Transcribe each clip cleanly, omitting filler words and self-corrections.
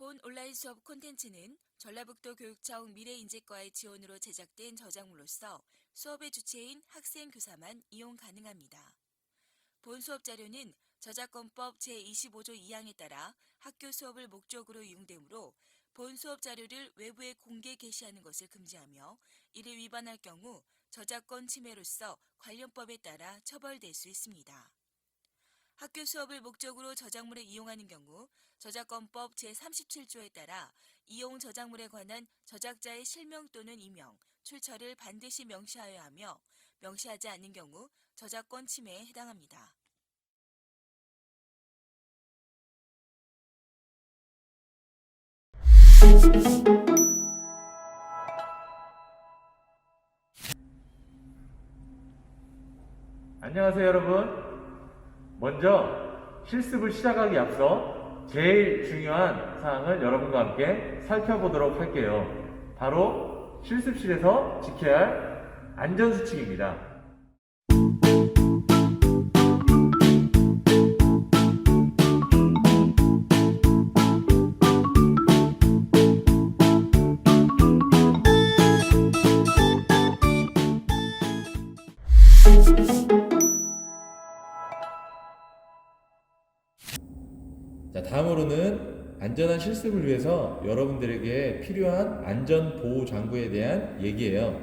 본 온라인 수업 콘텐츠는 전라북도 교육청 미래인재과의 지원으로 제작된 저작물로서 수업의 주체인 학생, 교사만 이용 가능합니다. 본 수업 자료는 저작권법 제25조 2항에 따라 학교 수업을 목적으로 이용되므로 본 수업 자료를 외부에 공개 게시하는 것을 금지하며 이를 위반할 경우 저작권 침해로서 관련법에 따라 처벌될 수 있습니다. 학교 수업을 목적으로 저작물을 이용하는 경우 저작권법 제37조에 따라 이용 저작물에 관한 저작자의 실명 또는 이명, 출처를 반드시 명시하여야 하며 명시하지 않는 경우 저작권 침해에 해당합니다. 안녕하세요 여러분. 먼저 실습을 시작하기 앞서 제일 중요한 사항을 여러분과 함께 살펴보도록 할게요. 바로 실습실에서 지켜야 할 안전수칙입니다. 자, 다음으로는 안전한 실습을 위해서 여러분들에게 필요한 안전보호장구에 대한 얘기예요.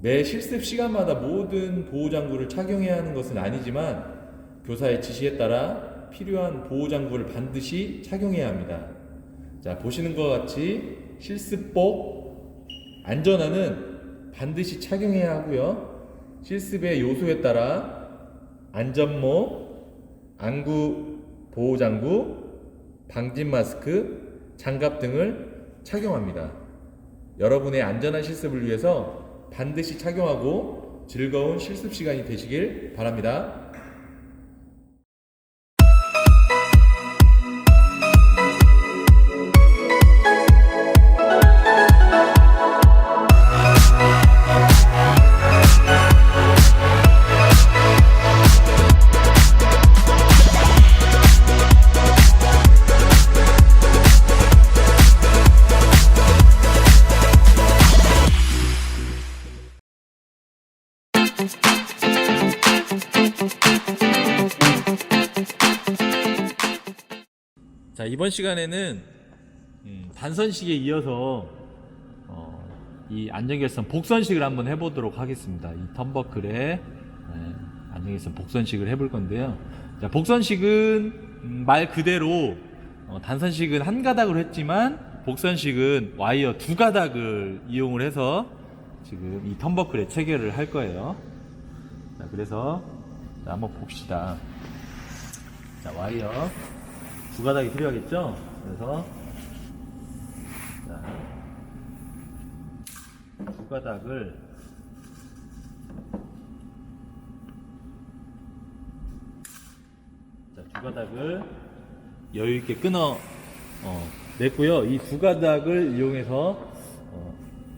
매 실습 시간마다 모든 보호장구를 착용해야 하는 것은 아니지만 교사의 지시에 따라 필요한 보호장구를 반드시 착용해야 합니다. 자, 보시는 것 같이 실습복, 안전화는 반드시 착용해야 하고요. 실습의 요소에 따라 안전모, 안구 보호장구, 방진 마스크, 장갑 등을 착용합니다. 여러분의 안전한 실습을 위해서 반드시 착용하고 즐거운 실습 시간이 되시길 바랍니다. 자, 이번 시간에는 단선식에 이어서 이 안전결선 복선식을 한번 해보도록 하겠습니다. 이 턴버클에 안전결선 복선식을 해볼 건데요. 자, 복선식은 말 그대로 단선식은 한 가닥으로 했지만 복선식은 와이어 두 가닥을 이용을 해서 지금 이 턴버클에 체결을 할 거예요. 자, 그래서 한번 봅시다. 자, 와이어 두 가닥이 필요하겠죠? 그래서 두 가닥을 두 가닥을 여유 있게 끊어 냈고요. 이 두 가닥을 이용해서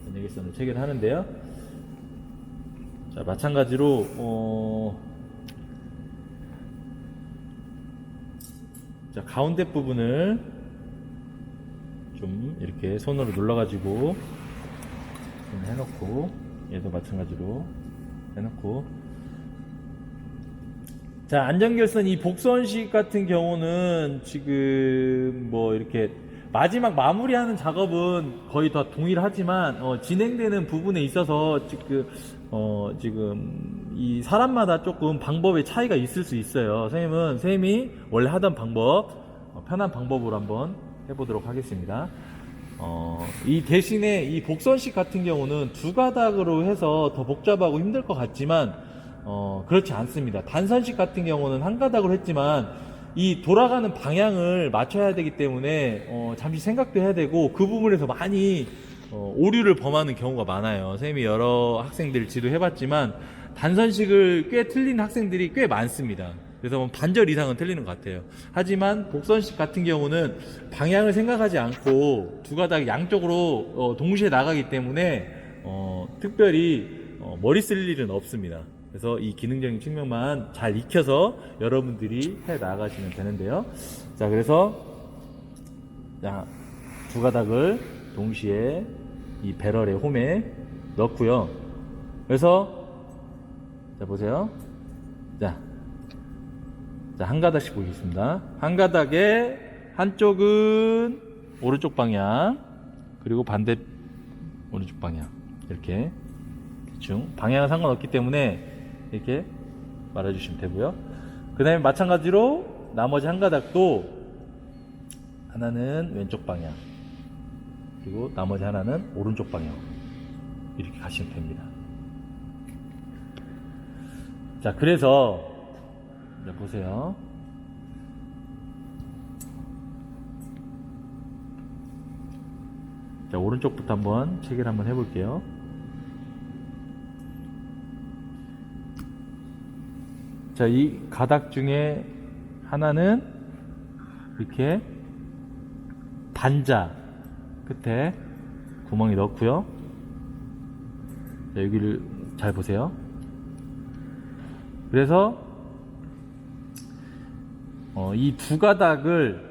연예계선을 체결하는데요. 자, 마찬가지로 자, 가운데 부분을 좀 이렇게 손으로 눌러가지고 해놓고, 얘도 마찬가지로 해놓고. 자, 안전결선 이 복선식 같은 경우는 지금 뭐 이렇게 마지막 마무리하는 작업은 거의 다 동일하지만 진행되는 부분에 있어서 지금 이 사람마다 조금 방법의 차이가 있을 수 있어요. 선생님이 원래 하던 방법, 편한 방법으로 한번 해보도록 하겠습니다. 이 대신에 이 복선식 같은 경우는 두 가닥으로 해서 더 복잡하고 힘들 것 같지만 그렇지 않습니다. 단선식 같은 경우는 한 가닥으로 했지만 이 돌아가는 방향을 맞춰야 되기 때문에 잠시 생각도 해야 되고 그 부분에서 많이 오류를 범하는 경우가 많아요. 선생님이 여러 학생들 지도해봤지만 단선식을 꽤 틀린 학생들이 꽤 많습니다. 그래서 뭐 반절 이상은 틀리는 것 같아요. 하지만 복선식 같은 경우는 방향을 생각하지 않고 두 가닥이 양쪽으로 동시에 나가기 때문에 특별히 머리 쓸 일은 없습니다. 그래서 이 기능적인 측면만 잘 익혀서 여러분들이 해 나가시면 되는데요. 자, 그래서 자, 두 가닥을 동시에 이 배럴의 홈에 넣고요. 그래서 자 보세요. 자, 한 가닥씩 보겠습니다. 한 가닥에 한쪽은 오른쪽 방향, 그리고 반대 오른쪽 방향, 이렇게 대충 방향은 상관없기 때문에 이렇게 말아주시면 되고요. 그 다음에 마찬가지로 나머지 한 가닥도 하나는 왼쪽 방향, 그리고 나머지 하나는 오른쪽 방향, 이렇게 가시면 됩니다. 자, 그래서 자, 보세요. 자, 오른쪽부터 한번 체결 한번 해볼게요. 자, 이 가닥 중에 하나는 이렇게 단자 끝에 구멍이 넣고요. 자, 여기를 잘 보세요. 그래서 이 두 가닥을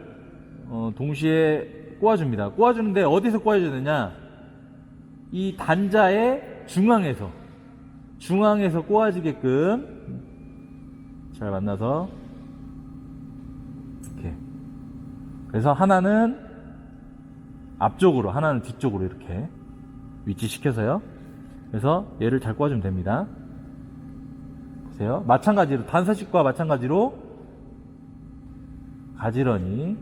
동시에 꼬아줍니다. 꼬아주는데 어디서 꼬아주느냐? 이 단자의 중앙에서 꼬아지게끔 잘 만나서 이렇게. 그래서 하나는 앞쪽으로, 하나는 뒤쪽으로 이렇게 위치시켜서요. 그래서 얘를 잘 꼬아주면 됩니다. 보세요. 마찬가지로 단서식과 마찬가지로 가지런히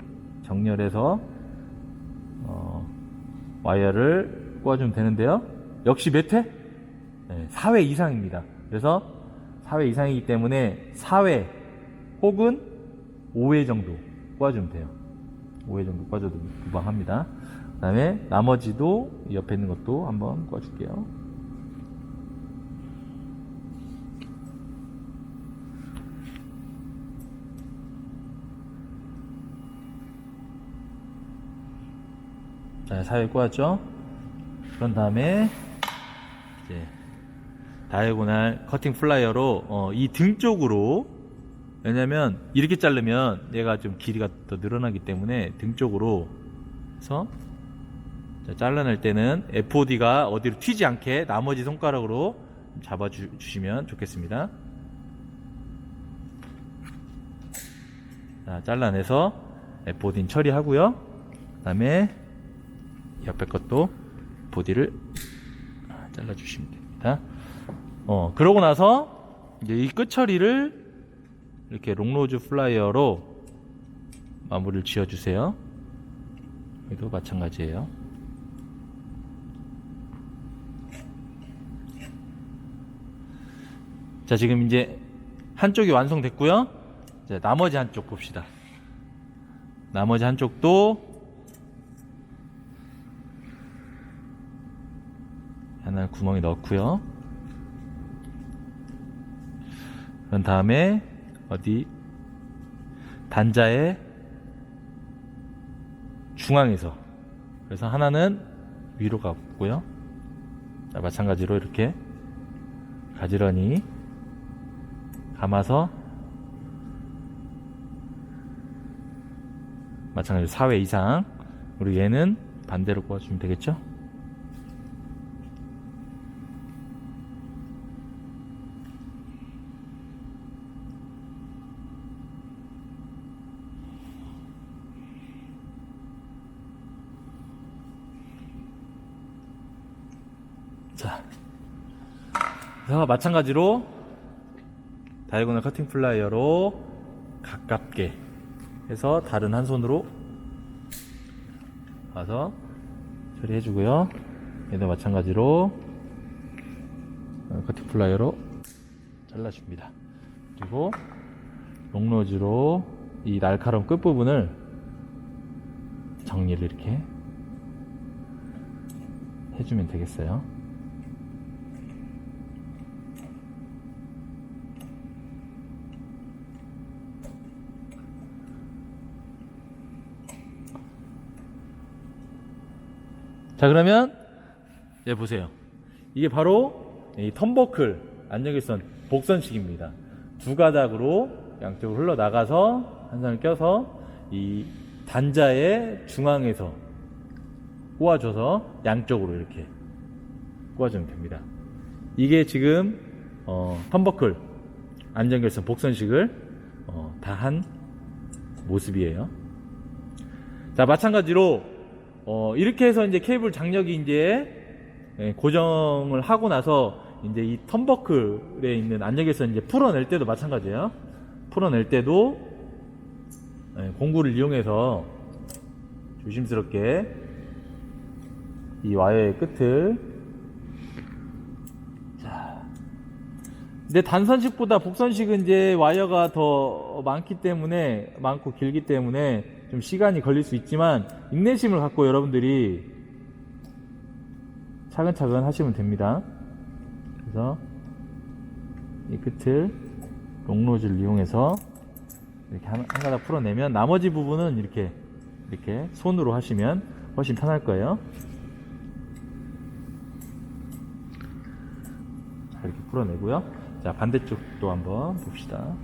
정렬해서 와이어를 꼬아주면 되는데요. 역시 몇 회? 네, 4회 이상입니다. 그래서 4회 이상이기 때문에 4회 혹은 5회 정도 꼬아주면 돼요. 5회 정도 꼬아줘도 무방합니다. 그 다음에 나머지도 옆에 있는 것도 한번 꼬아줄게요. 자, 4회 꼬았죠? 그런 다음에 이제 다이아고날 커팅 플라이어로 이 등 쪽으로, 왜냐면 이렇게 자르면 얘가 좀 길이가 더 늘어나기 때문에 등 쪽으로 해서 자, 잘라낼 때는 FOD가 어디로 튀지 않게 나머지 손가락으로 잡아주시면 좋겠습니다. 자, 잘라내서 FOD는 처리하고요. 그 다음에 옆에 것도 보디를 잘라주시면 됩니다. 그러고 나서 이제 이 끝 처리를 이렇게 롱로즈 플라이어로 마무리를 지어주세요. 여기도 마찬가지예요. 자, 지금 이제 한쪽이 완성됐고요. 이제 나머지 한쪽 봅시다. 나머지 한쪽도 하나 구멍에 넣고요. 그런 다음에 어디 단자의 중앙에서, 그래서 하나는 위로 가고요. 자, 마찬가지로 이렇게 가지런히 감아서 마찬가지로 4회 이상, 그리고 얘는 반대로 꼬아주면 되겠죠. 자, 그래서 마찬가지로 다이아고널 커팅 플라이어로 가깝게 해서 다른 한 손으로 와서 처리해주고요. 얘도 마찬가지로 커팅 플라이어로 잘라줍니다. 그리고 롱로즈로 이 날카로운 끝부분을 정리를 이렇게 해주면 되겠어요. 자, 그러면 예, 보세요. 이게 바로 이 턴버클 안정일선 복선식입니다. 두 가닥으로 양쪽으로 흘러나가서 한 선을 껴서 이 단자의 중앙에서 꽂아줘서 양쪽으로 이렇게 꽂아주면 됩니다. 이게 지금 턴버클 안전결선 복선식을 다 한 모습이에요. 자, 마찬가지로 이렇게 해서 이제 케이블 장력이 이제 고정을 하고 나서 이제 이 턴버클에 있는 안전결선 이제 풀어낼 때도 마찬가지예요. 풀어낼 때도 공구를 이용해서 조심스럽게 이 와이어의 끝을, 자, 근데 단선식보다 복선식은 이제 와이어가 더 많고 길기 때문에 좀 시간이 걸릴 수 있지만 인내심을 갖고 여러분들이 차근차근 하시면 됩니다. 그래서 이 끝을 롱로즈를 이용해서 이렇게 한 가닥 풀어내면 나머지 부분은 이렇게 손으로 하시면 훨씬 편할 거예요. 자, 이렇게 풀어내고요. 자, 반대쪽도 한번 봅시다.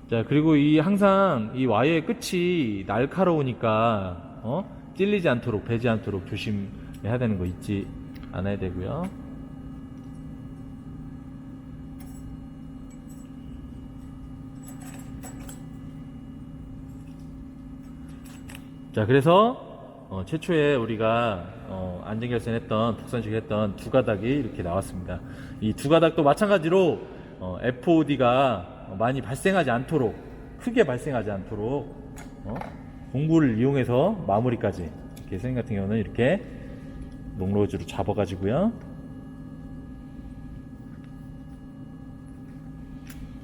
자, 그리고 항상 이 와이어의 끝이 날카로우니까 찔리지 않도록, 베지 않도록 조심해야 되는 거 잊지 않아야 되고요. 자, 그래서 최초에 우리가 안전결선 했던, 복선식 했던 두 가닥이 이렇게 나왔습니다. 이 두 가닥도 마찬가지로 FOD가 많이 발생하지 않도록, 크게 발생하지 않도록 공구를 이용해서 마무리까지, 이렇게 선생님 같은 경우는 이렇게 롱로즈로 잡아가지고요,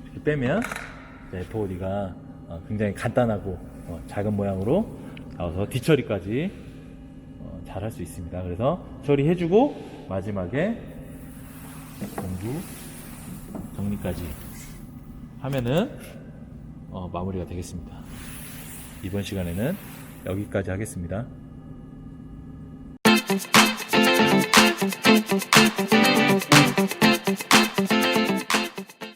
이렇게 빼면 FOD가 굉장히 간단하고 작은 모양으로 나와서 뒤처리까지 잘 할 수 있습니다. 그래서 처리해주고 마지막에 공구 정리까지 하면은 마무리가 되겠습니다. 이번 시간에는 여기까지 하겠습니다.